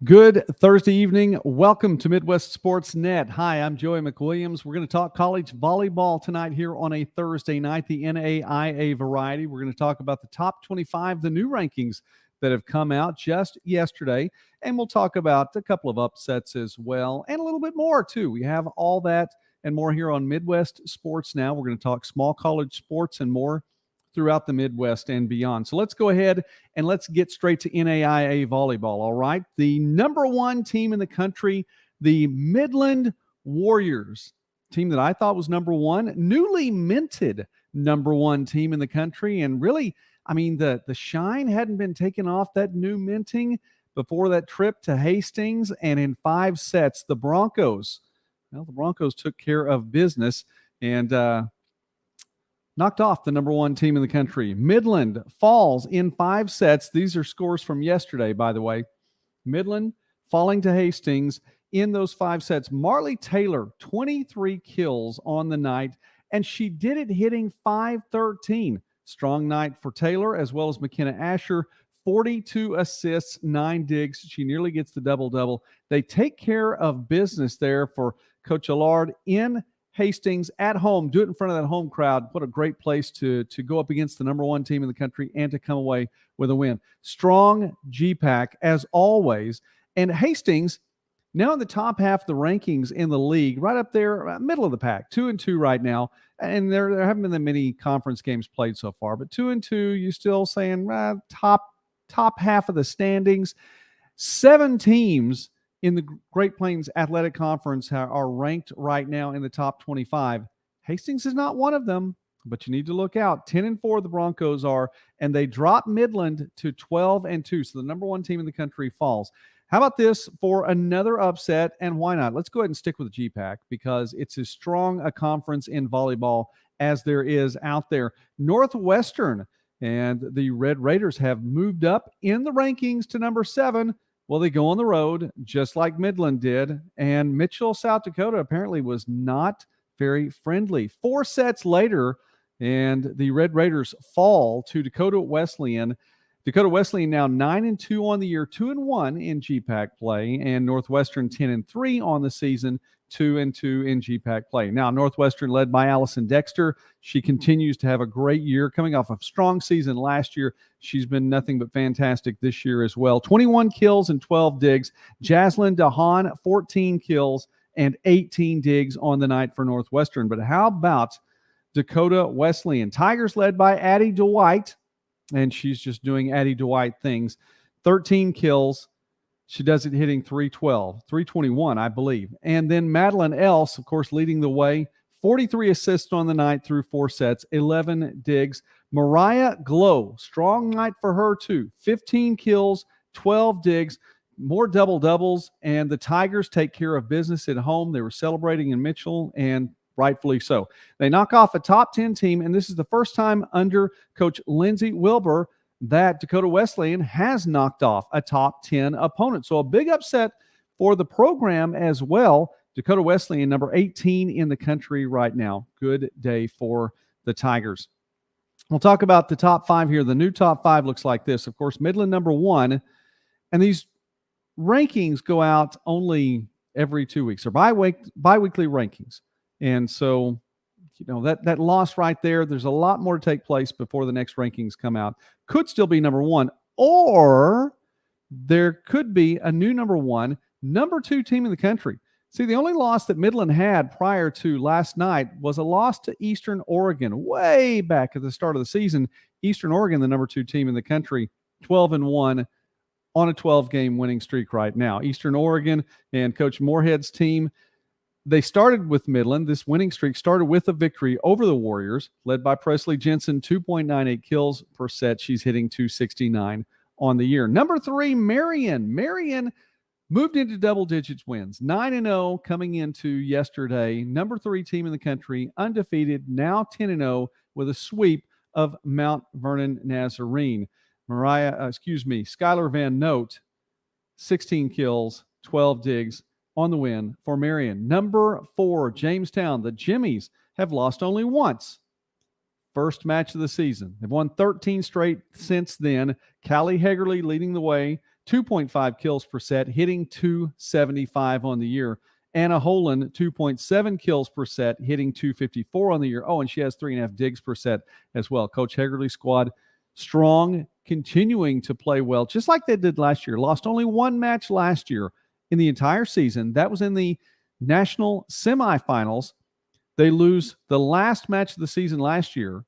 Good Thursday evening. Welcome to Midwest Sports Net. Hi, I'm Joey McWilliams. We're going to talk college volleyball tonight here on a Thursday night, the NAIA variety. We're going to talk about the top 25, the new rankings that have come out just yesterday, and we'll talk about a couple of upsets as well, and a little bit more too. We have all that and more here on Midwest Sports Now. We're going to talk small college sports and more throughout the Midwest and beyond. So let's go ahead and let's get straight to NAIA volleyball, all right? The number one team in the country, the Midland Warriors, team that I thought was number one, newly minted number one team in the country. And really, I mean, the shine hadn't been taken off that new minting before that trip to Hastings. And in 5 sets, the Broncos took care of business and knocked off the number one team in the country. Midland falls in 5 sets. These are scores from yesterday, by the way. Midland falling to Hastings in those 5 sets. Marley Taylor, 23 kills on the night, and she did it hitting .513. Strong night for Taylor, as well as McKenna Asher. 42 assists, 9 digs. She nearly gets the double-double. They take care of business there for Coach Allard in Hastings at home. Do it in front of that home crowd. What a great place to go up against the number one team in the country and to come away with a win. Strong GPAC as always. And Hastings now in the top half of the rankings in the league, right up there, middle of the pack, 2-2 right now. And there haven't been that many conference games played so far, but 2-2, you're still saying top half of the standings. 7 teams in the Great Plains Athletic Conference are ranked right now in the top 25. Hastings is not one of them, but you need to look out. 10-4 the Broncos are, and they drop Midland to 12-2. So the number one team in the country falls. How about this for another upset? And why not? Let's go ahead and stick with the GPAC because it's as strong a conference in volleyball as there is out there. Northwestern and the Red Raiders have moved up in the rankings to number 7. Well, they go on the road just like Midland did, and Mitchell, South Dakota apparently was not very friendly. 4 sets later, and the Red Raiders fall to Dakota Wesleyan. Dakota Wesleyan now 9-2 on the year, 2-1 in GPAC play, and Northwestern 10-3 on the season, 2-2 in GPAC play. Now, Northwestern led by Allison Dexter. She continues to have a great year, coming off a strong season last year. She's been nothing but fantastic this year as well. 21 kills and 12 digs. Jaslyn DeHaan, 14 kills and 18 digs on the night for Northwestern. But how about Dakota Wesleyan? Tigers led by Addie Dwight, and she's just doing Addie Dwight things. 13 kills. She does it hitting 321, I believe. And then Madeline Else, of course, leading the way. 43 assists on the night through 4 sets, 11 digs. Mariah Glow, strong night for her too. 15 kills, 12 digs, more double-doubles, and the Tigers take care of business at home. They were celebrating in Mitchell, and rightfully so. They knock off a top 10 team, and this is the first time under Coach Lindsay Wilbur that Dakota Wesleyan has knocked off a top 10 opponent. So a big upset for the program as well. Dakota Wesleyan, number 18 in the country right now. Good day for the Tigers. We'll talk about the top 5 here. The new top 5 looks like this. Of course, Midland number 1. And these rankings go out only every 2 weeks, or bi-weekly rankings. And so, you know, that loss right there, there's a lot more to take place before the next rankings come out. Could still be number 1, or there could be a new number 1, number 2 team in the country. See, the only loss that Midland had prior to last night was a loss to Eastern Oregon way back at the start of the season. Eastern Oregon, the number 2 team in the country, 12-1 on a 12-game winning streak right now. Eastern Oregon and Coach Moorhead's team, they started with Midland. This winning streak started with a victory over the Warriors, led by Presley Jensen, 2.98 kills per set. She's hitting .269 on the year. Number 3, Marion. Marion moved into double digits wins, 9-0 coming into yesterday. Number 3 team in the country, undefeated, now 10-0 with a sweep of Mount Vernon Nazarene. Skylar Van Note, 16 kills, 12 digs on the win for Marion. Number 4, Jamestown. The Jimmies have lost only once. First match of the season. They've won 13 straight since then. Callie Hegerly leading the way. 2.5 kills per set, hitting .275 on the year. Anna Holan, 2.7 kills per set, hitting .254 on the year. Oh, and she has 3.5 digs per set as well. Coach Hagerly's squad, strong, continuing to play well, just like they did last year. Lost only one match last year in the entire season. That was in the national semifinals. They lose the last match of the season last year.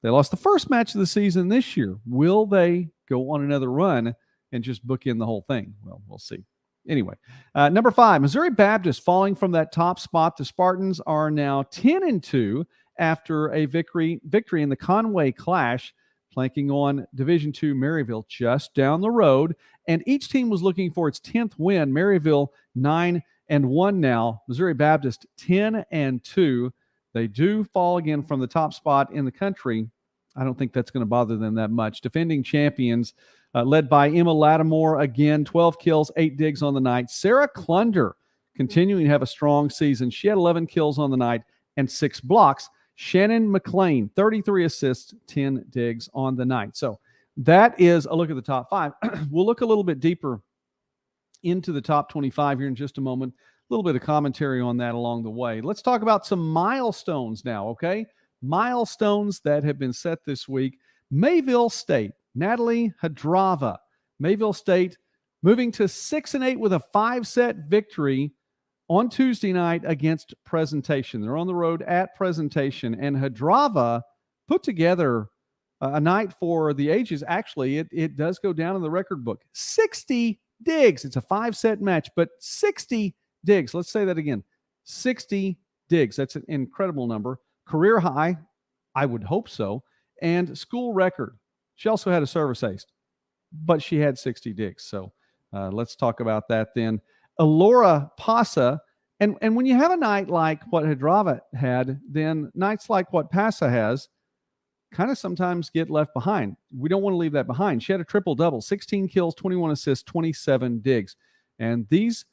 They lost the first match of the season this year. Will they go on another run and just book in the whole thing? Well, we'll see. Anyway, number 5, Missouri Baptist falling from that top spot. The Spartans are now 10-2 after a victory in the Conway Clash, planking on Division II Maryville just down the road. And each team was looking for its 10th win. Maryville 9-1 now. Missouri Baptist 10-2. They do fall again from the top spot in the country. I don't think that's going to bother them that much. Defending champions, led by Emma Lattimore, again, 12 kills, 8 digs on the night. Sarah Klunder continuing to have a strong season. She had 11 kills on the night and 6 blocks. Shannon McLean, 33 assists, 10 digs on the night. So that is a look at the top 5. We'll look a little bit deeper into the top 25 here in just a moment. A little bit of commentary on that along the way. Let's talk about some milestones now, okay? Milestones that have been set this week. Mayville State, Natalie Hadrava. Mayville State moving to 6-8 with a 5-set victory on Tuesday night against Presentation. They're on the road at Presentation, and Hadrava put together a night for the ages. Actually, it does go down in the record book. 60 digs. It's a 5-set match, but 60 digs. Let's say that again. 60 digs. That's an incredible number. Career high, I would hope so, and school record. She also had a service ace, but she had 60 digs. So let's talk about that then. Alora Pasa, and when you have a night like what Hadrava had, then nights like what Pasa has kind of sometimes get left behind. We don't want to leave that behind. She had a triple-double, 16 kills, 21 assists, 27 digs. And these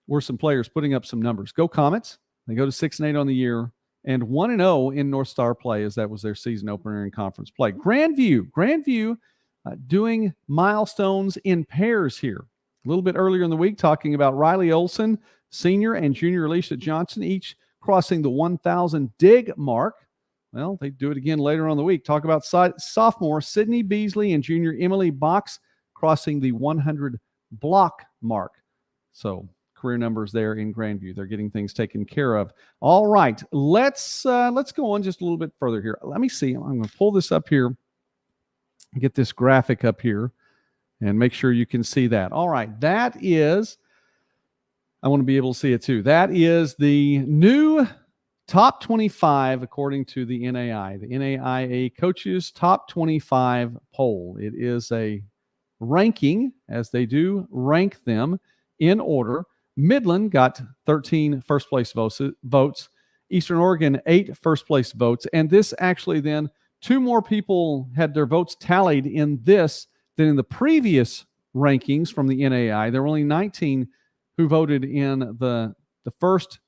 were some players putting up some numbers. Go Comets. They go to 6-8 on the year and 1-0 in North Star play, as that was their season opener in conference play. Grandview doing milestones in pairs here. A little bit earlier in the week, talking about Riley Olson, senior, and junior Alicia Johnson, each crossing the 1,000 dig mark. Well, they do it again later on in the week. Talk about sophomore Sydney Beasley and junior Emily Box crossing the 100 block mark. So career numbers there in Grandview. They're getting things taken care of. All right, let's go on just a little bit further here. Let me see. I'm going to pull this up here, get this graphic up here, and make sure you can see that. All right, that is, I want to be able to see it too. That is the new top 25 according to the NAIA, the NAIA Coaches Top 25 poll. It is a ranking, as they do rank them in order. Midland got 13 first-place votes. Eastern Oregon, 8 first-place votes. And this actually then, 2 more people had their votes tallied in this than in the previous rankings from the NAIA. There were only 19 who voted in the first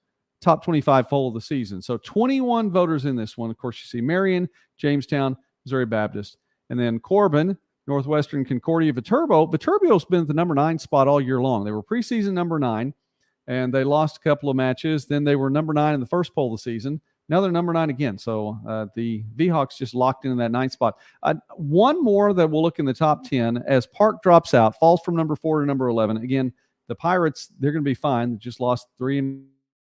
top 25 poll of the season. So 21 voters in this one. Of course, you see Marion, Jamestown, Missouri Baptist, and then Corbin, Northwestern, Concordia, Viterbo. Viterbo's been at the number 9 spot all year long. They were preseason number 9, and they lost a couple of matches. Then they were number 9 in the first poll of the season. Now they're number 9 again. So the V-Hawks just locked in that 9th spot. One more that we'll look in the top 10 as Park drops out, falls from number 4 to number 11. Again, the Pirates, they're going to be fine. They just lost 3 in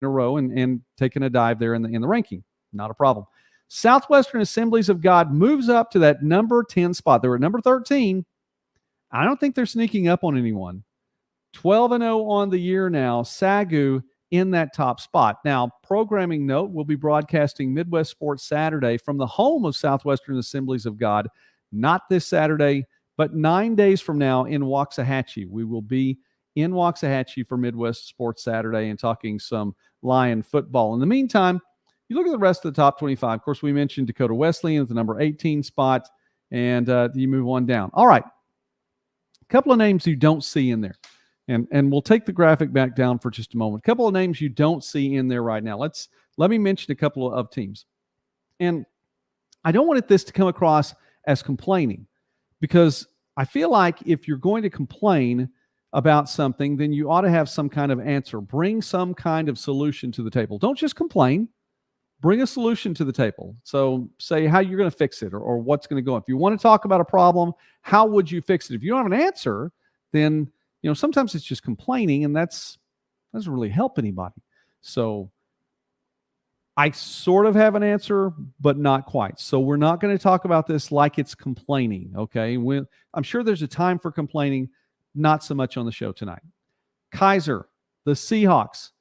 a row and taking a dive there in the ranking. Not a problem. Southwestern Assemblies of God moves up to that number 10 spot. They were at number 13. I don't think they're sneaking up on anyone. 12-0 on the year now. Sagu in that top spot. Now, programming note, we'll be broadcasting Midwest Sports Saturday from the home of Southwestern Assemblies of God. Not this Saturday, but 9 days from now in Waxahachie. We will be in Waxahachie for Midwest Sports Saturday and talking some Lion football. In the meantime, you look at the rest of the top 25. Of course, we mentioned Dakota Wesleyan at the number 18 spot, and you move on down. All right. A couple of names you don't see in there. And we'll take the graphic back down for just a moment. A couple of names you don't see in there right now. Let me mention a couple of teams. And I don't want this to come across as complaining, because I feel like if you're going to complain about something, then you ought to have some kind of answer. Bring some kind of solution to the table. Don't just complain. Bring a solution to the table. So say how you're going to fix it or what's going to go on. If you want to talk about a problem, how would you fix it? If you don't have an answer, then sometimes it's just complaining, and that doesn't really help anybody. So I sort of have an answer, but not quite. So we're not going to talk about this like it's complaining, okay? I'm sure there's a time for complaining, not so much on the show tonight. Kaiser, the Seahawks,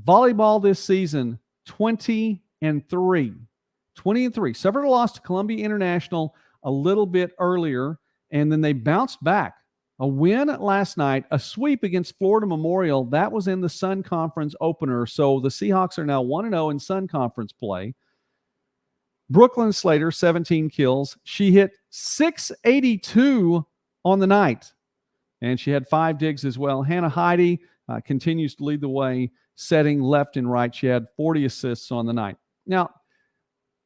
volleyball this season, 20-3. 20-3. Suffered a loss to Columbia International a little bit earlier, and then they bounced back. A win last night, a sweep against Florida Memorial. That was in the Sun Conference opener. So the Seahawks are now 1-0 in Sun Conference play. Brooklyn Slater, 17 kills. She hit .682 on the night, and she had 5 digs as well. Hannah Heidi continues to lead the way, setting left and right. She had 40 assists on the night. Now,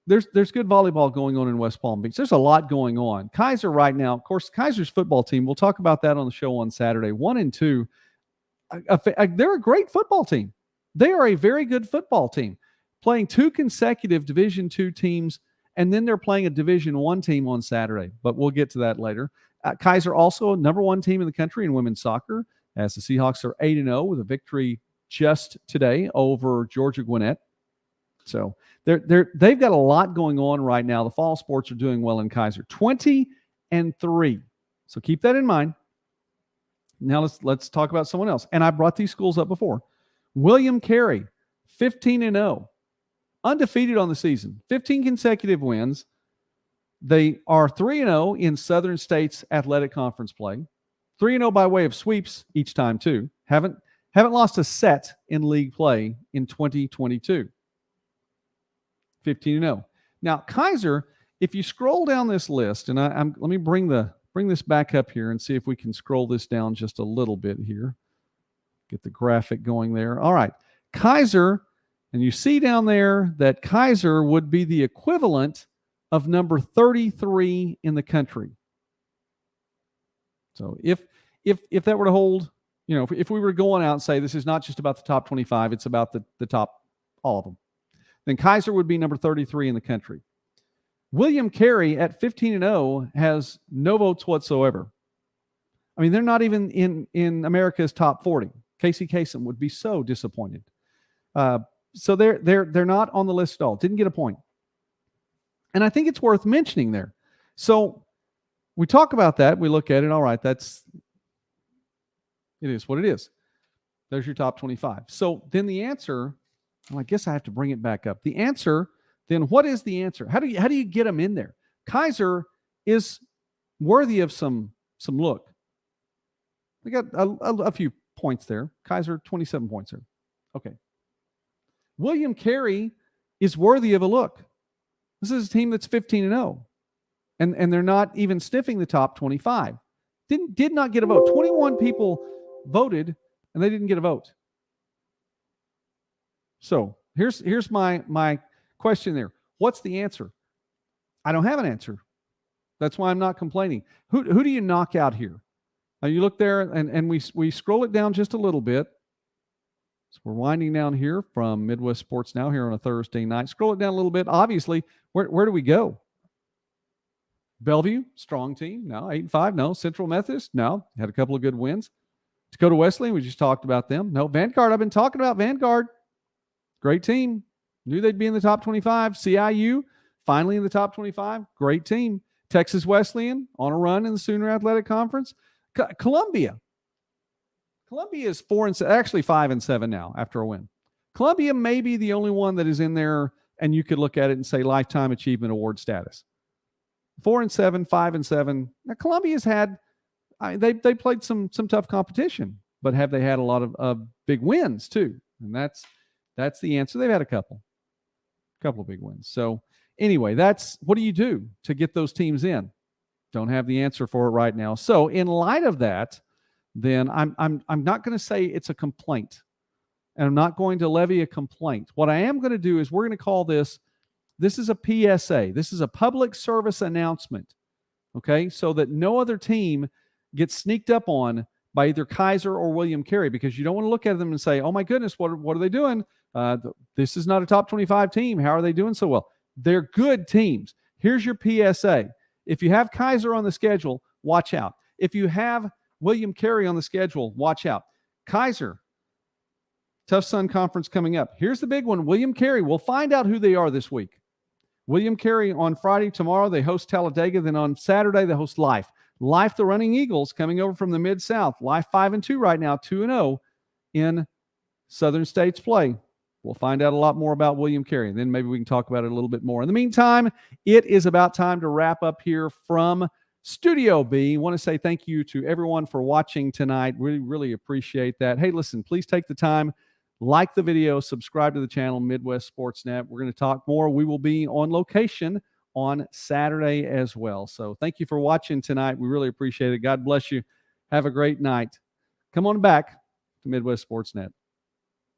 there's good volleyball going on in West Palm Beach. There's a lot going on. Kaiser right now, of course, Kaiser's football team, we'll talk about that on the show on Saturday, 1-2. They're a great football team. They are a very good football team, playing 2 consecutive Division II teams, and then they're playing a Division I team on Saturday. But we'll get to that later. Kaiser also a number 1 team in the country in women's soccer, as the Seahawks are 8-0 with a victory just today over Georgia Gwinnett. So they've got a lot going on right now. The fall sports are doing well in Kaiser. 20-3. So keep that in mind. Now let's talk about someone else. And I brought these schools up before. William Carey, 15-0. Undefeated on the season. 15 consecutive wins. They are 3-0 in Southern States Athletic Conference play. 3-0 by way of sweeps each time, too. Haven't lost a set in league play in 2022. 15-0. Now, Kaiser, if you scroll down this list, and let me bring this back up here and see if we can scroll this down just a little bit here. Get the graphic going there. All right. Kaiser, and you see down there that Kaiser would be the equivalent of number 33 in the country. So if that were to hold, if we were going out and say this is not just about the top 25, it's about the top, all of them, then Kaiser would be number 33 in the country. William Carey at 15-0 has no votes whatsoever. I mean, they're not even in America's top 40. Casey Kasem would be so disappointed. So they're not on the list at all. Didn't get a point. And I think it's worth mentioning there. So we talk about that. We look at it. All right, it is what it is. There's your top 25. So then the answer, well, I guess I have to bring it back up. The answer, then what is the answer? How do you get them in there? Kaiser is worthy of some look. We got a few points there. Kaiser, 27 points there. Okay. William Carey is worthy of a look. This is a team that's 15-0. And they're not even sniffing the top 25. Did not get a vote. 21 people voted, and they didn't get a vote. So here's my question there. What's the answer? I don't have an answer. That's why I'm not complaining. Who do you knock out here? Now you look there, and we scroll it down just a little bit. So we're winding down here from Midwest Sports Now here on a Thursday night. Scroll it down a little bit. Obviously, where do we go? Bellevue, strong team. No. 8-5. No. Central Methodist. No. Had a couple of good wins. Dakota Wesleyan, we just talked about them. No. Vanguard, I've been talking about Vanguard. Great team. Knew they'd be in the top 25. CIU, finally in the top 25. Great team. Texas Wesleyan, on a run in the Sooner Athletic Conference. Columbia. Columbia is 4-7, actually 5-7 now after a win. Columbia may be the only one that is in there, and you could look at it and say Lifetime Achievement Award status. 4-7, 5-7. Now Columbia's had, they played some tough competition, but have they had a lot of big wins too? And that's the answer. They've had a couple of big wins. So anyway, what do you do to get those teams in? Don't have the answer for it right now. So in light of that, then I'm not going to say it's a complaint, and I'm not going to levy a complaint. What I am going to do is we're going to call this is a PSA. This is a public service announcement. okay, so that no other team gets sneaked up on by either Kaiser or William Carey, because you don't want to look at them and say, oh my goodness, what are they doing? This is not a top 25 team. How are they doing so well? They're good teams. Here's your PSA. If you have Kaiser on the schedule, watch out. If you have William Carey on the schedule, watch out. Kaiser, Tough Sun Conference coming up. Here's the big one. William Carey, we'll find out who they are this week. William Carey on Friday. Tomorrow they host Talladega. Then on Saturday they host Life. Life, the Running Eagles, coming over from the Mid-South. Life 5-2 right now, 2-0 in Southern States play. We'll find out a lot more about William Carey. Then maybe we can talk about it a little bit more. In the meantime, it is about time to wrap up here from Studio B. I want to say thank you to everyone for watching tonight. Really, really appreciate that. Hey, listen, please take the time, like the video, subscribe to the channel, Midwest Sports Net. We're going to talk more. We will be on location on Saturday as well. So thank you for watching tonight. We really appreciate it. God bless you. Have a great night. Come on back to Midwest Sports Net.